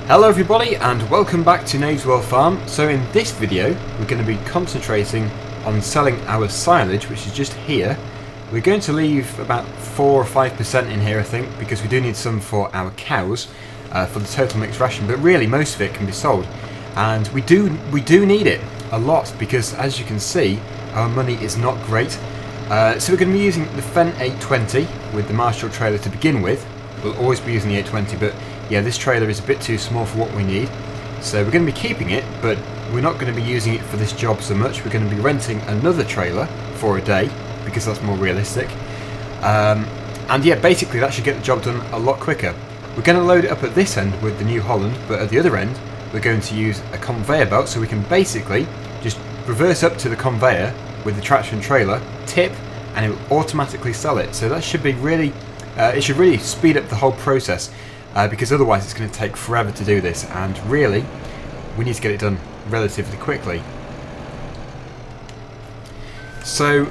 Hello everybody and welcome back to Knaveswell farm. So in this video we're going to be concentrating on selling our silage, which is just here. We're going to leave about 4 or 5% in here I think, because we do need some for our cows for the total mixed ration, but really most of it can be sold. And we do need it a lot, because as you can see our money is not great. So we're going to be using the FENDT 820 with the Marshall trailer to begin with. We'll always be using the 820, but yeah, this trailer is a bit too small for what we need. So we're going to be keeping it, but we're not going to be using it for this job so much. We're going to be renting another trailer for a day, because that's more realistic. And yeah, basically that should get the job done a lot quicker. We're going to load it up at this end with the New Holland, but at the other end we're going to use a conveyor belt, so we can basically just reverse up to the conveyor with the traction trailer, tip, and it will automatically sell it. So that should be really, it should really speed up the whole process. Because otherwise it's going to take forever to do this, and really we need to get it done relatively quickly. So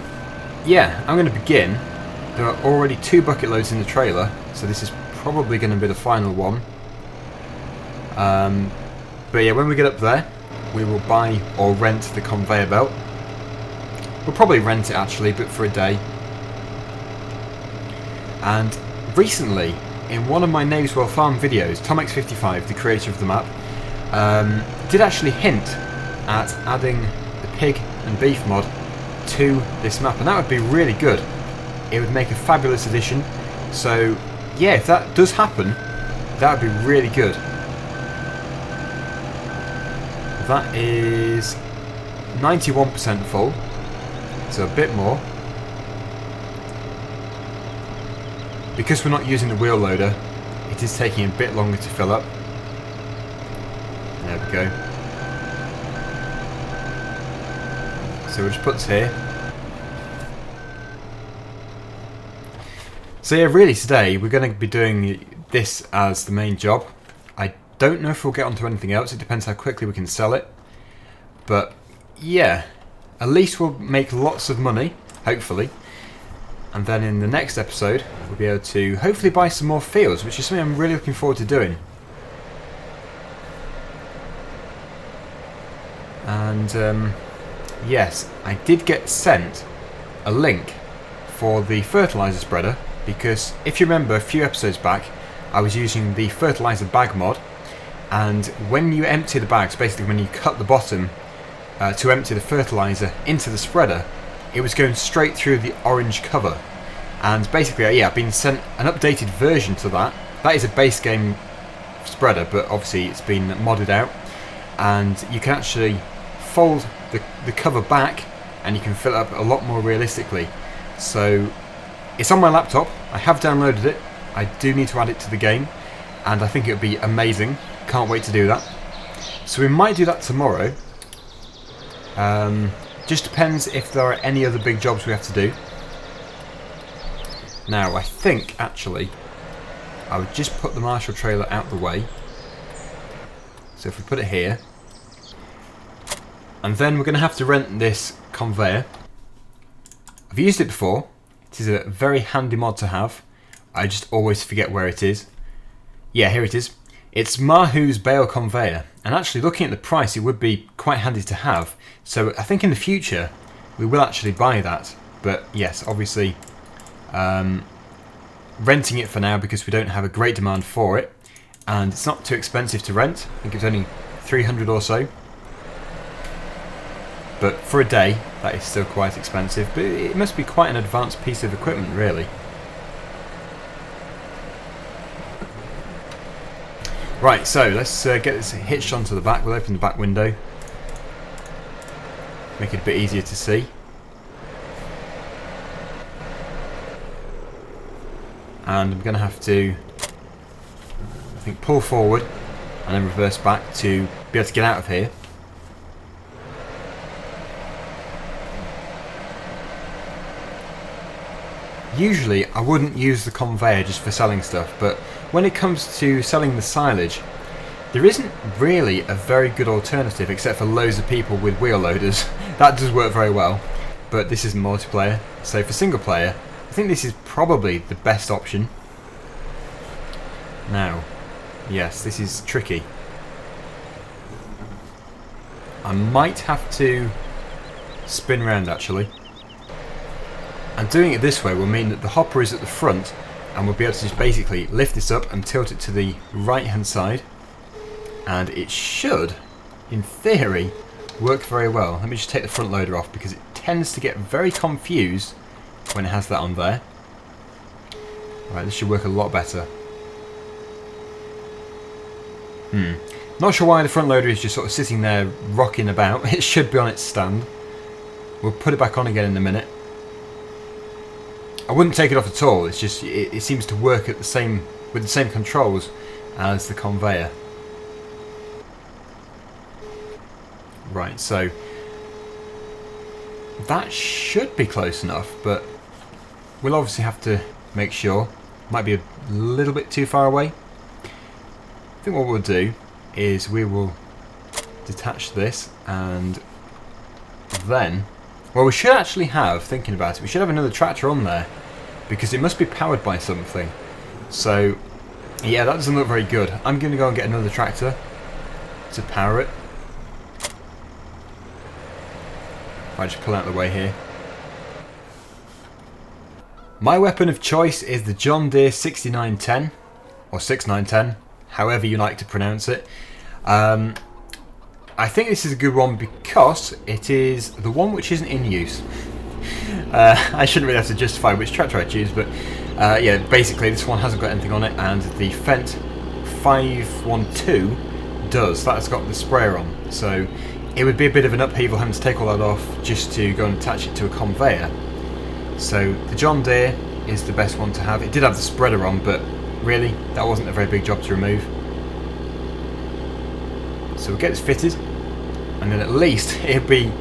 yeah, I'm going to begin. There are already 2 bucket loads in the trailer, so this is probably going to be the final one. But yeah, when we get up there we will buy or rent the conveyor belt. We'll probably rent it actually, but for a day. And recently, in one of my Knaveswell farm videos, Tommx55, the creator of the map, did actually hint at adding the pig and beef mod to this map, and that would be really good. It would make a fabulous addition. So yeah, if that does happen, that would be really good. That is 91% full, so a bit more. Because we're not using the wheel loader, it is taking a bit longer to fill up. There we go. So we'll just put this here. So yeah, really today we're going to be doing this as the main job. I don't know if we'll get onto anything else, it depends how quickly we can sell it. But yeah, at least we'll make lots of money, hopefully. And then in the next episode, we'll be able to hopefully buy some more fields, which is something I'm really looking forward to doing. And yes, I did get sent a link for the fertilizer spreader, because if you remember a few episodes back, I was using the fertilizer bag mod, and when you empty the bags, basically when you cut the bottom to empty the fertilizer into the spreader, it was going straight through the orange cover. And basically, yeah, I've been sent an updated version to that. That is a base game spreader, but obviously it's been modded out. And you can actually fold the cover back, and you can fill it up a lot more realistically. So it's on my laptop. I have downloaded it. I do need to add it to the game, and I think it would be amazing. Can't wait to do that. So we might do that tomorrow. Just depends if there are any other big jobs we have to do. Now, I think, actually, I would just put the Marshall trailer out the way. So if we put it here. And then we're going to have to rent this conveyor. I've used it before. It is a very handy mod to have. I just always forget where it is. Yeah, here it is. It's Mahu's bale conveyor. And actually, looking at the price, it would be quite handy to have. So I think in the future, we will actually buy that. But yes, obviously, renting it for now because we don't have a great demand for it. And it's not too expensive to rent. I think it's only 300 or so. But for a day, that is still quite expensive. But it must be quite an advanced piece of equipment, really. Right, so let's get this hitched onto the back. We'll open the back window. Make it a bit easier to see. And I'm going to have to, I think, pull forward and then reverse back to be able to get out of here. Usually I wouldn't use the conveyor just for selling stuff, but when it comes to selling the silage, there isn't really a very good alternative except for loads of people with wheel loaders. That does work very well, but this isn't multiplayer. So for single player, I think this is probably the best option. Now, yes, this is tricky. I might have to spin round actually. And doing it this way will mean that the hopper is at the front and we'll be able to just basically lift this up and tilt it to the right hand side, and it should, in theory, work very well. Let me just take the front loader off because it tends to get very confused when it has that on there. Right, this should work a lot better. Not sure why the front loader is just sort of sitting there rocking about. It should be on its stand. We'll put it back on again in a minute. I wouldn't take it off at all. It's just it seems to work at the same with the same controls as the conveyor. Right, so that should be close enough, but we'll obviously have to make sure. Might be a little bit too far away. I think what we'll do is we will detach this, and then, well, we should actually have, thinking about it, we should have another tractor on there because it must be powered by something. So yeah, that doesn't look very good. I'm going to go and get another tractor to power it. If I just pull out of the way here. My weapon of choice is the John Deere 6910 or 6910, however you like to pronounce it. I think this is a good one because it is the one which isn't in use. I shouldn't really have to justify which tractor I choose, but yeah, basically this one hasn't got anything on it, and the FENDT 512 does. That's got the sprayer on, so it would be a bit of an upheaval having to take all that off just to go and attach it to a conveyor. So the John Deere is the best one to have. It did have the spreader on, but really that wasn't a very big job to remove. So we'll get this fitted, and then at least it'll be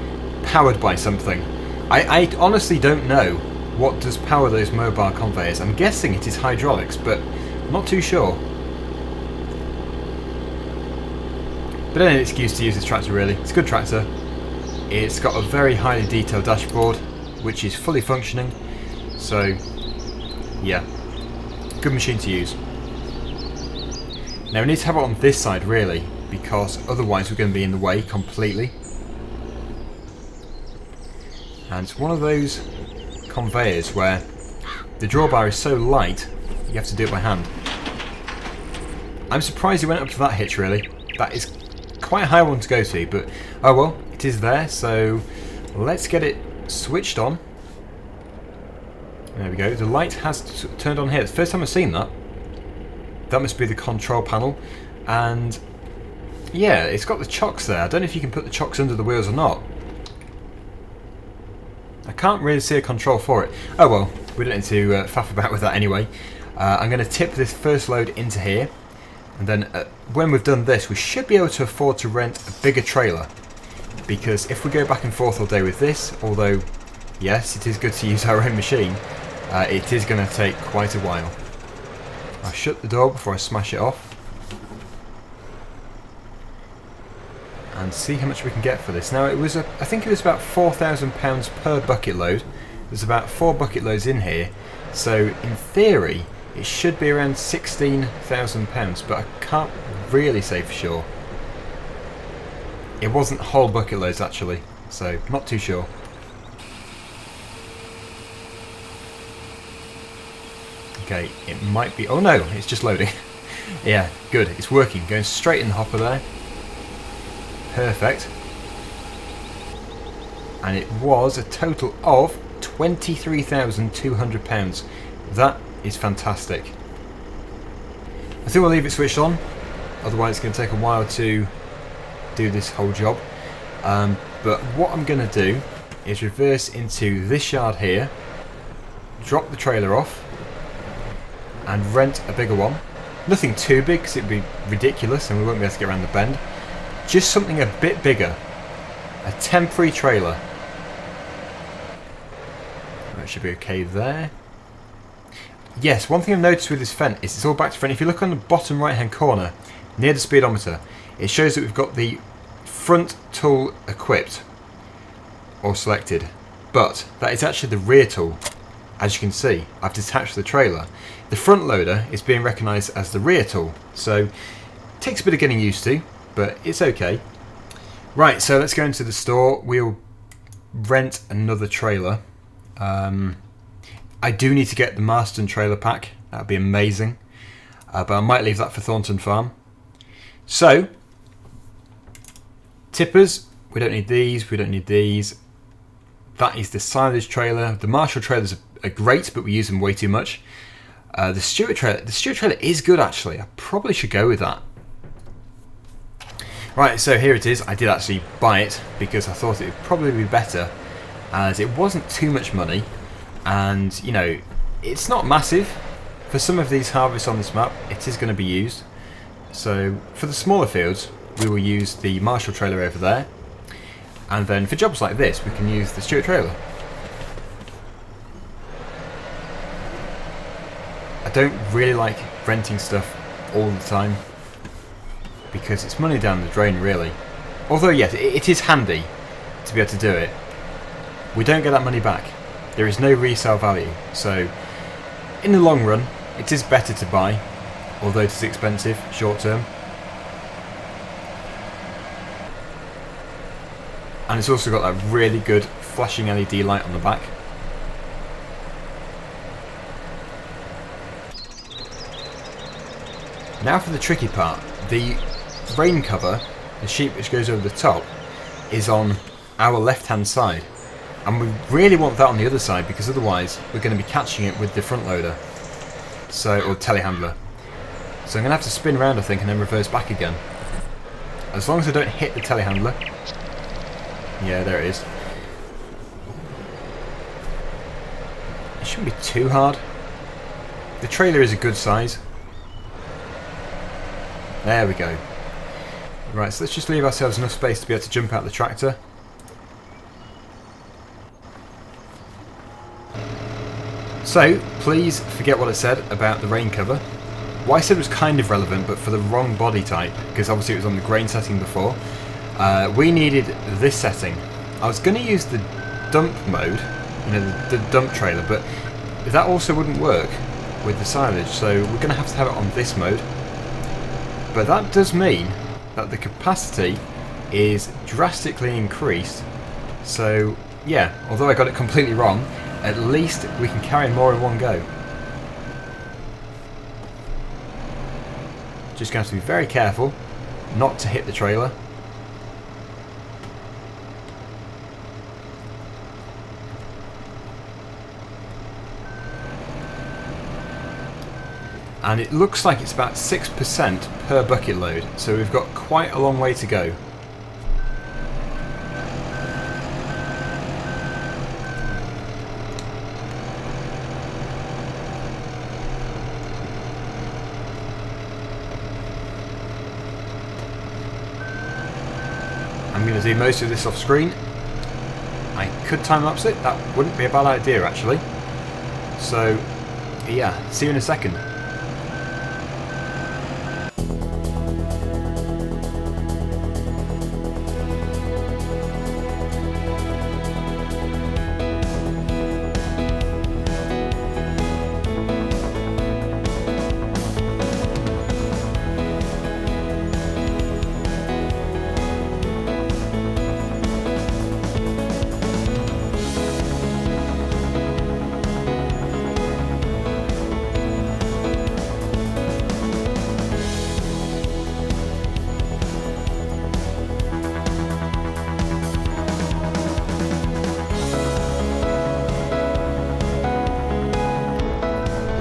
powered by something. I honestly don't know what does power those mobile conveyors. I'm guessing it is hydraulics, but I'm not too sure. But any excuse to use this tractor really. It's a good tractor. It's got a very highly detailed dashboard, which is fully functioning. So yeah, good machine to use. Now we need to have it on this side really, because otherwise we're going to be in the way completely. And it's one of those conveyors where the drawbar is so light you have to do it by hand. I'm surprised he went up to that hitch really. That is quite a high one to go to, but oh well, it is there, so let's get it switched on. There we go, the light has turned on here. It's the first time I've seen that. That must be the control panel, and yeah, it's got the chocks there. I don't know if you can put the chocks under the wheels or not. I can't really see a control for it. Oh well, we don't need to faff about with that anyway. I'm going to tip this first load into here, and then when we've done this we should be able to afford to rent a bigger trailer, because if we go back and forth all day with this, although yes, it is good to use our own machine, it is going to take quite a while. I'll shut the door before I smash it off and see how much we can get for this. Now it was, I think it was about £4,000 per bucket load. There's about 4 bucket loads in here, so in theory it should be around £16,000, but I can't really say for sure. It wasn't whole bucket loads actually, so not too sure. Okay, it might be, oh no, it's just loading. Yeah, good, it's working, going straight in the hopper there. Perfect. And it was a total of £23,200. That is fantastic. I think we'll leave it switched on, otherwise it's going to take a while to do this whole job. But what I'm going to do is reverse into this yard here, drop the trailer off, and rent a bigger one. Nothing too big because it would be ridiculous and we won't be able to get around the bend. Just something a bit bigger. A temporary trailer. That should be okay there. Yes, one thing I've noticed with this FENDT is it's all back to front. If you look on the bottom right hand corner, near the speedometer, it shows that we've got the front tool equipped or selected, but that is actually the rear tool. As you can see, I've detached the trailer. The front loader is being recognised as the rear tool, so it takes a bit of getting used to, but it's okay. Right, so let's go into the store. We'll rent another trailer. I do need to get the Marston trailer pack. That would be amazing. But I might leave that for Thornton Farm. So, tippers. We don't need these. We don't need these. That is the silage trailer. The Marshall trailers are great, but we use them way too much. The Stewart trailer is good actually. I probably should go with that. Right, so here it is. I did actually buy it because I thought it would probably be better, as it wasn't too much money, and you know, it's not massive. For some of these harvests on this map, it is going to be used. So for the smaller fields, we will use the Marshall trailer over there, and then for jobs like this, we can use the Stewart trailer. I don't really like renting stuff all the time, because it's money down the drain really. Although yes, it is handy to be able to do it. We don't get that money back. There is no resale value. So in the long run, it is better to buy, although it is expensive short term. And it's also got that really good flashing LED light on the back. Now for the tricky part. The rain cover, the sheet which goes over the top, is on our left hand side, and we really want that on the other side, because otherwise we're going to be catching it with the front loader, or telehandler. So I'm going to have to spin around I think and then reverse back again, as long as I don't hit the telehandler. Yeah, there it is. It shouldn't be too hard. The trailer is a good size. There we go. Right, so let's just leave ourselves enough space to be able to jump out the tractor. So, please forget what I said about the rain cover. What I said was kind of relevant, but for the wrong body type, because obviously it was on the grain setting before. We needed this setting. I was going to use the dump mode, you know, the dump trailer, but that also wouldn't work with the silage, so we're going to have it on this mode. But that does mean that the capacity is drastically increased. So yeah, although I got it completely wrong, at least we can carry more in one go. Just going to have to be very careful not to hit the trailer. And it looks like it's about 6% per bucket load, so we've got quite a long way to go. I'm going to do most of this off screen. I could time lapse it, that wouldn't be a bad idea actually. So yeah, see you in a second.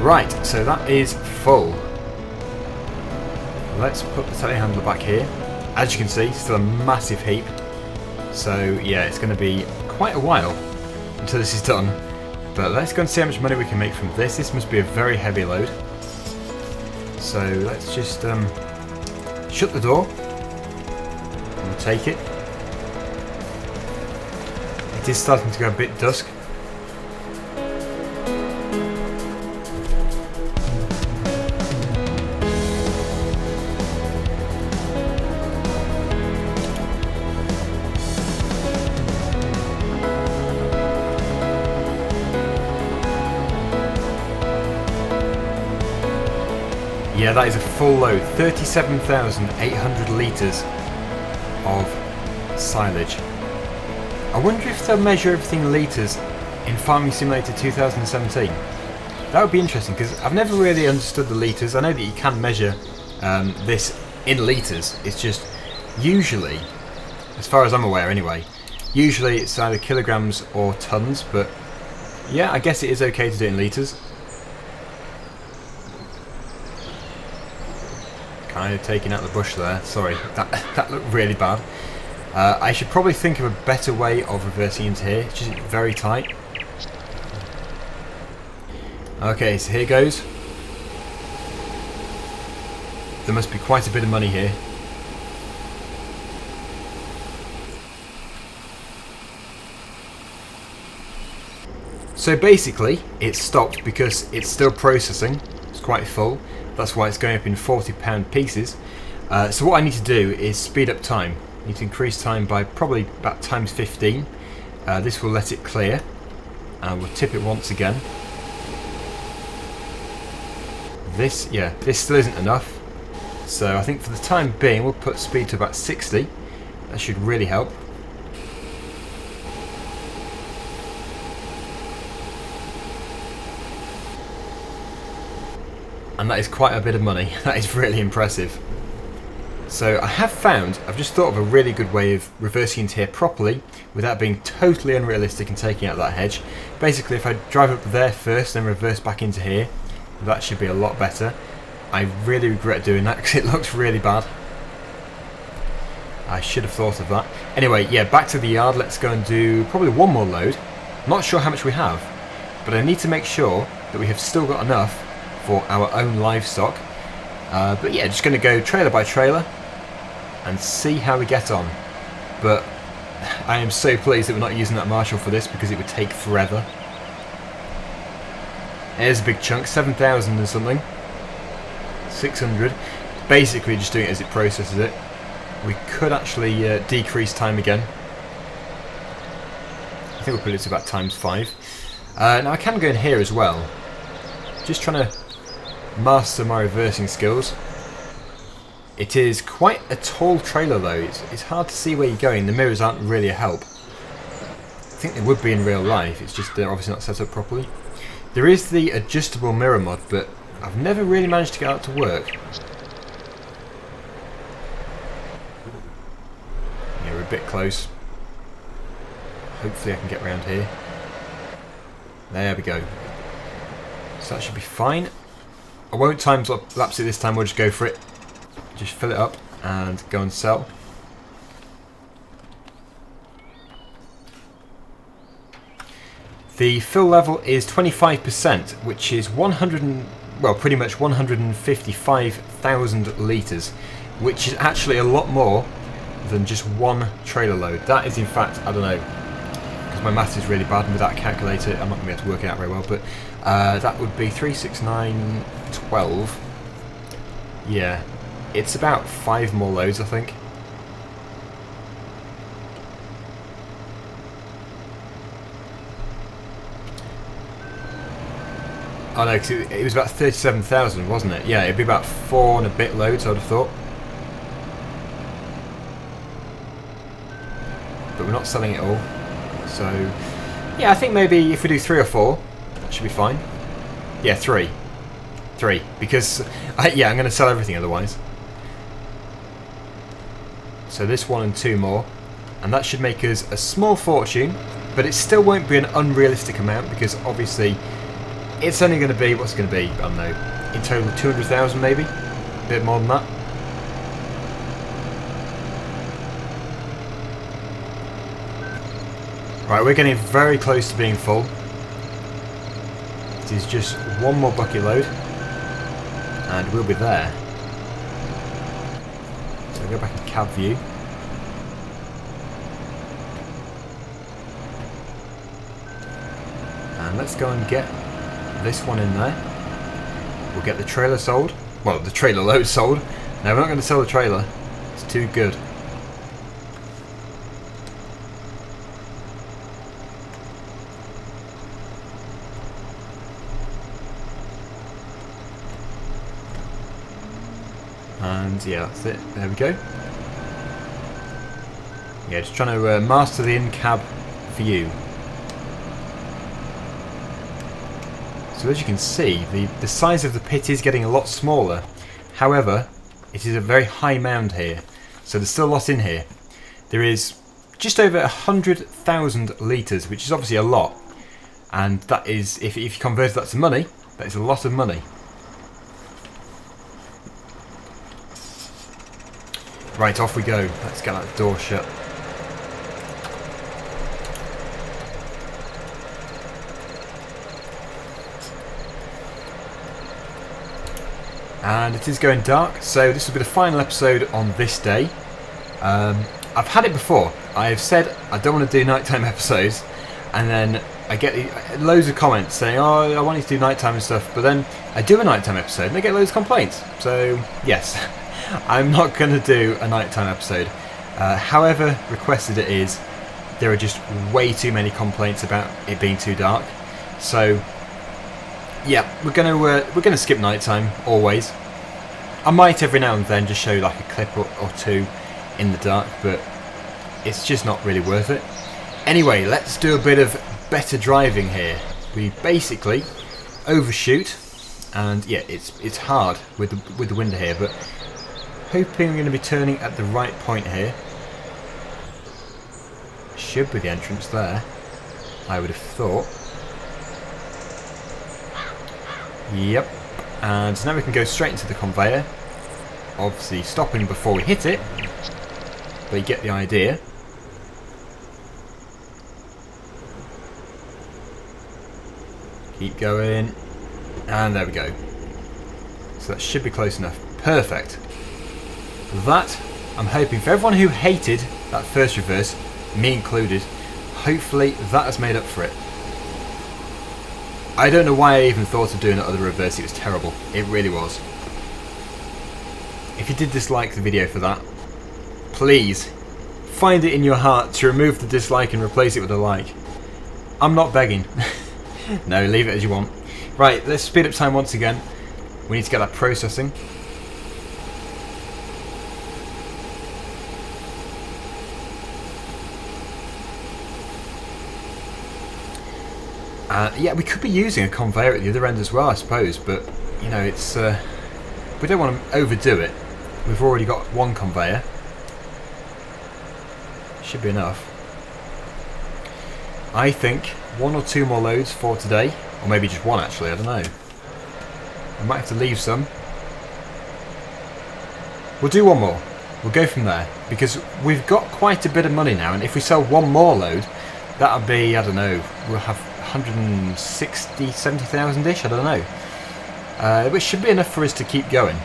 Right, so that is full. Let's put the telehandler back here. As you can see, still a massive heap. So yeah, it's going to be quite a while until this is done. But let's go and see how much money we can make from this. This must be a very heavy load. So let's just shut the door and we'll take it. It is starting to go a bit dusk. Yeah, that is a full load, 37,800 litres of silage. I wonder if they'll measure everything in litres in Farming Simulator 2017. That would be interesting because I've never really understood the litres. I know that you can measure this in litres. It's just usually, as far as I'm aware anyway, usually it's either kilograms or tonnes, but yeah, I guess it is okay to do it in litres. Kind of taking out the bush there. Sorry, that looked really bad. I should probably think of a better way of reversing into here. It's just very tight. Okay, so here goes. There must be quite a bit of money here. So basically, it stopped because it's still processing. It's quite full. That's why it's going up in £40 pieces. So what I need to do is speed up time. I need to increase time by probably about times 15. This will let it clear. And we'll tip it once again. This still isn't enough. So I think for the time being, we'll put speed to about 60. That should really help. And that is quite a bit of money. That is really impressive. So I have found, I've just thought of a really good way of reversing into here properly without being totally unrealistic and taking out that hedge. Basically, if I drive up there first and reverse back into here, that should be a lot better. I really regret doing that because it looks really bad. I should have thought of that. Anyway, yeah, back to the yard. Let's go and do probably one more load. I'm not sure how much we have, but I need to make sure that we have still got enough for our own livestock. But yeah, just going to go trailer by trailer and see how we get on. But I am so pleased that we're not using that Marshall for this because it would take forever. There's a big chunk, 7,000 and something. 600. Basically just doing it as it processes it. We could actually decrease time again. I think we'll put it to about times 5. Now I can go in here as well. Just trying to master my reversing skills. It is quite a tall trailer though. It's hard to see where you're going. The mirrors aren't really a help. I think they would be in real life. It's just they're obviously not set up properly. There is the adjustable mirror mod, but I've never really managed to get that to work. Yeah, we're a bit close. Hopefully I can get around here. There we go. So that should be fine. I won't time lapse it this time, we'll just go for it. Just fill it up and go and sell. The fill level is 25%, which is pretty much 155,000 litres, which is actually a lot more than just one trailer load. That is in fact, I don't know, because my maths is really bad and without a calculator I'm not going to be able to work it out very well, but that would be 3, 6, 9, 12. Yeah, it's about 5 more loads I think. Oh no, because it was about 37,000, wasn't it? Yeah, it'd be about 4 and a bit loads, I would have thought. But we're not selling it all. So, yeah, I think maybe if we do 3 or 4, that should be fine. Yeah, 3. 3, because, yeah, I'm going to sell everything otherwise. So this 1 and 2 more. And that should make us a small fortune, but it still won't be an unrealistic amount, because obviously it's only going to be, what's it going to be? I don't know, in total 200,000 maybe? A bit more than that. Right, we're getting very close to being full. It is just one more bucket load and we'll be there. So I'll go back in cab view. And let's go and get this one in there. We'll get the trailer sold. Well, the trailer load sold. No, we're not going to sell the trailer. It's too good. And yeah, that's it. There we go. Yeah, just trying to master the in-cab view. So as you can see, the size of the pit is getting a lot smaller. However, it is a very high mound here, so there's still a lot in here. There is just over 100,000 litres, which is obviously a lot. And that is, if you convert that to money, that is a lot of money. Right, off we go. Let's get that door shut. And it is going dark, so this will be the final episode on this day. I've had it before. I have said I don't want to do nighttime episodes, and then I get loads of comments saying, oh, I want you to do nighttime and stuff, but then I do a nighttime episode and I get loads of complaints. So, yes, I'm not going to do a nighttime episode. However requested it is, there are just way too many complaints about it being too dark. So, yeah, we're gonna skip nighttime always. I might every now and then just show like a clip or two in the dark, but it's just not really worth it. Anyway, let's do a bit of better driving here. We basically overshoot, and yeah, it's hard with the window here, but hoping we're going to be turning at the right point here. Should be the entrance there, I would have thought. Yep, and now we can go straight into the conveyor. Obviously stopping before we hit it, but you get the idea. Keep going, and there we go. So that should be close enough. Perfect. That, I'm hoping for everyone who hated that first reverse, me included, hopefully that has made up for it. I don't know why I even thought of doing that other reverse, it was terrible. It really was. If you did dislike the video for that, please find it in your heart to remove the dislike and replace it with a like. I'm not begging. No, leave it as you want. Right, let's speed up time once again. We need to get that processing. Yeah, we could be using a conveyor at the other end as well, I suppose, but, you know, it's we don't want to overdo it. We've already got one conveyor. Should be enough. I think one or two more loads for today, or maybe just one actually, I don't know. I might have to leave some. We'll do one more. We'll go from there, because we've got quite a bit of money now, and if we sell one more load, that'll be, I don't know, we'll have 160, 70,000-ish, I don't know. Which should be enough for us to keep going.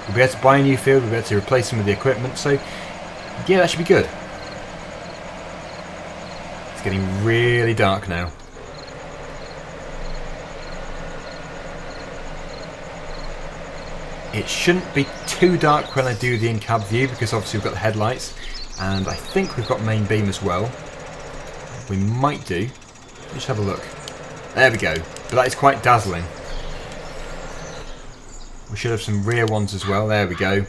We'll be able to buy a new field, we'll be able to replace some of the equipment, so yeah, that should be good. It's getting really dark now. It shouldn't be too dark when I do the in-cab view, because obviously we've got the headlights, and I think we've got main beam as well. We might do. Let's have a look. There we go. But that is quite dazzling. We should have some rear ones as well. There we go.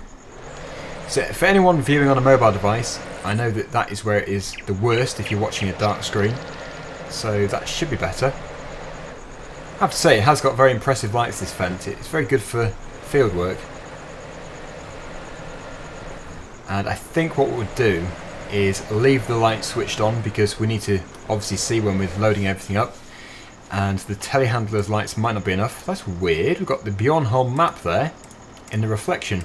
So for anyone viewing on a mobile device, I know that that is where it is the worst if you're watching a dark screen. So that should be better. I have to say, it has got very impressive lights, this FENDT. It's very good for field work. And I think what we'll do is leave the light switched on, because we need to obviously see when we're loading everything up, and the telehandler's lights might not be enough. That's weird. We've got the Bjornholm map there in the reflection.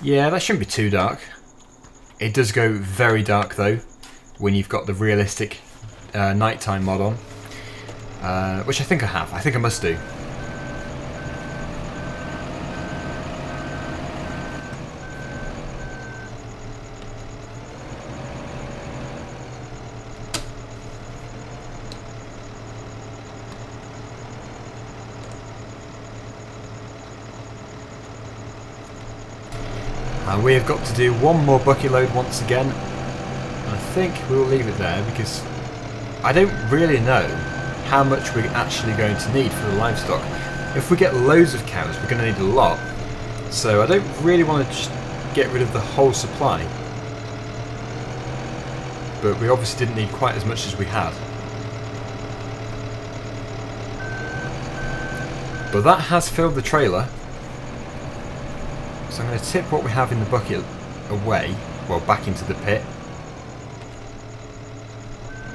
Yeah, that shouldn't be too dark. It does go very dark though when you've got the realistic nighttime mod on, which I think I have. I think I must do. We have got to do one more bucket load once again, and I think we'll leave it there, because I don't really know how much we're actually going to need for the livestock. If we get loads of cows, we're going to need a lot, So I don't really want to just get rid of the whole supply. But we obviously didn't need quite as much as we had. But that has filled the trailer. So I'm going to tip what we have in the bucket away, well, back into the pit.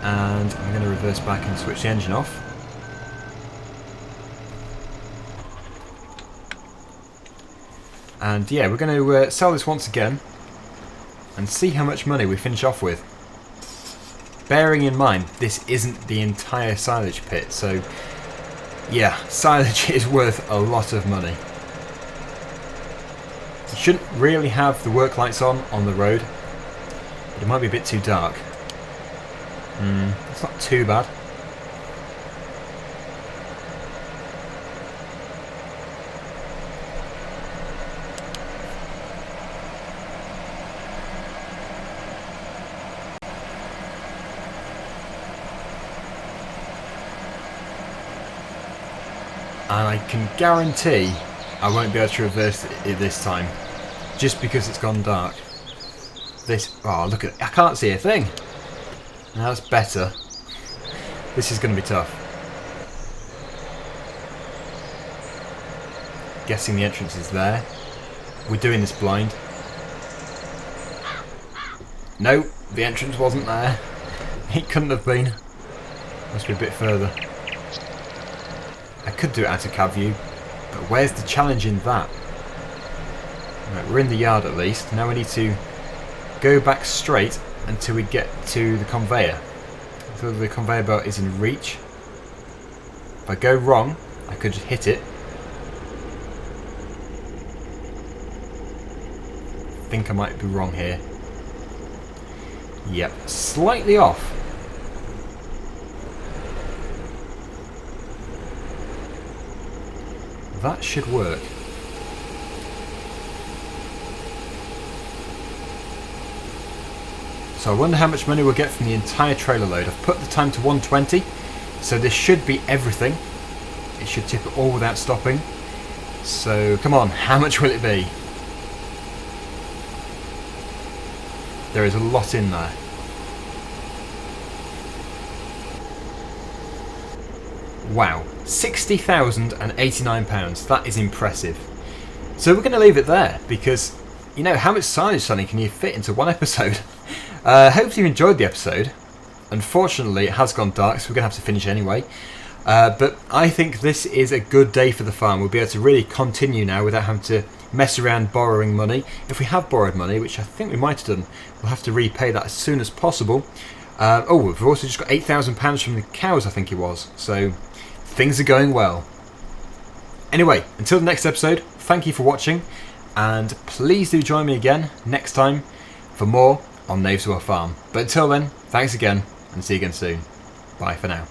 And I'm going to reverse back and switch the engine off. And yeah, we're going to sell this once again and see how much money we finish off with. Bearing in mind, this isn't the entire silage pit, so yeah, silage is worth a lot of money. You shouldn't really have the work lights on the road, but it might be a bit too dark. It's not too bad. And I can guarantee I won't be able to reverse it this time, just because it's gone dark. Oh, look at it. I can't see a thing. Now that's better. This is going to be tough. Guessing the entrance is there. We're doing this blind. No, the entrance wasn't there. It couldn't have been. Must be a bit further. I could do it out of cab view, but where's the challenge in that? Right, we're in the yard at least. Now we need to go back straight until we get to the conveyor. So the conveyor belt is in reach. If I go wrong, I could just hit it. I think I might be wrong here. Yep, slightly off. That should work. So I wonder how much money we'll get from the entire trailer load. I've put the time to 120, so this should be everything. It should tip it all without stopping. So come on, how much will it be? There is a lot in there. Wow, £60,089. That is impressive. So we're going to leave it there because, you know, how much silage selling can you fit into one episode? Hopefully you enjoyed the episode. Unfortunately, it has gone dark, so we're going to have to finish anyway. But I think this is a good day for the farm. We'll be able to really continue now without having to mess around borrowing money. If we have borrowed money, which I think we might have done, we'll have to repay that as soon as possible. Oh, we've also just got £8,000 from the cows, I think it was. So things are going well. Anyway, until the next episode, thank you for watching, and please do join me again next time for more on Knaveswell Farm. But until then, thanks again, and see you again soon. Bye for now.